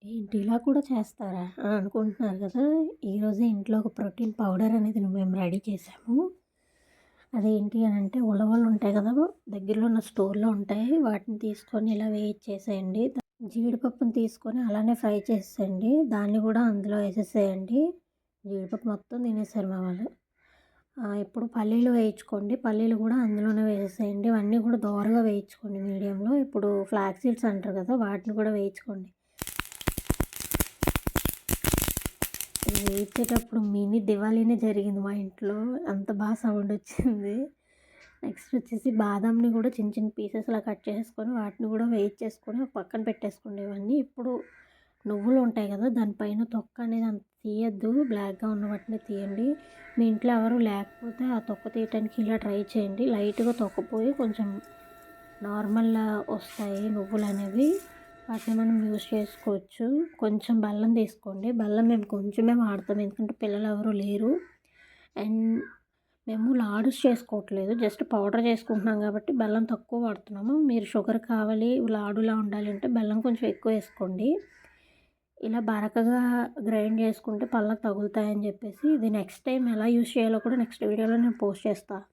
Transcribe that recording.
ఏంటి ఇలా కూడా చేస్తారా అని అనుకుంటున్నారు కదా! ఈరోజే ఇంట్లో ఒక ప్రోటీన్ పౌడర్ అనేది మేము రెడీ చేసాము. అదేంటి అనంటే ఉలవలు ఉంటాయి కదా! దగ్గరలో ఉన్న స్టోర్‌లో ఉంటాయి. వాటిని తీసుకొని ఇలా వేయించేసేయండి. జీడిపప్పుని తీసుకొని అలానే ఫ్రై చేసేయండి. దాన్ని కూడా అందులో వేసేసేయండి. జీడిపప్పు మొత్తం తినేసారు మా వాళ్ళు. ఇప్పుడు పల్లీలు వేయించుకోండి. పల్లీలు కూడా అందులోనే వేసేసేయండి. ఇవన్నీ కూడా దోరగా వేయించుకోండి మీడియంలో. ఇప్పుడు ఫ్లాక్స్ సీడ్స్ అంటారు కదా! వాటిని కూడా వేయించుకోండి. వేయించేటప్పుడు మినీ దివాళీనే జరిగింది మా ఇంట్లో. అంత బాగా సౌండ్ వచ్చింది. నెక్స్ట్ వచ్చేసి బాదంని కూడా చిన్న చిన్న పీసెస్‌లా కట్ చేసుకొని వాటిని కూడా వేయించేసుకొని ఒక పక్కన పెట్టేసుకోండి ఇవన్నీ. ఇప్పుడు నువ్వులు ఉంటాయి కదా! దానిపైన తొక్క అనేది అంత తీయద్దు. బ్లాక్‌గా ఉన్న వాటిని తీయండి. మీ ఇంట్లో ఎవరు లేకపోతే ఆ తొక్క తీయటానికి ఇలా ట్రై చేయండి. లైట్‌గా తొక్కపోయి కొంచెం నార్మల్‌గా వస్తాయి నువ్వులనేవి. వాటిని మనం యూజ్ చేసుకోవచ్చు. కొంచెం బెల్లం తీసుకోండి. బెల్లం మేము కొంచెమే వాడతాం. ఎందుకంటే పిల్లలు ఎవరు లేరు. అండ్ మేము లాడూస్ చేసుకోవట్లేదు. జస్ట్ పౌడర్ చేసుకుంటున్నాం కాబట్టి బెల్లం తక్కువ వాడుతున్నాము. మీరు షుగర్ కావాలి లాడులా ఉండాలి అంటే బెల్లం కొంచెం ఎక్కువ వేసుకోండి. ఇలా బరకగా గ్రైండ్ చేసుకుంటే పళ్ళకి తగులుతాయని చెప్పేసి ఇది నెక్స్ట్ టైం ఎలా యూజ్ చేయాలో కూడా నెక్స్ట్ వీడియోలో నేను పోస్ట్ చేస్తాను.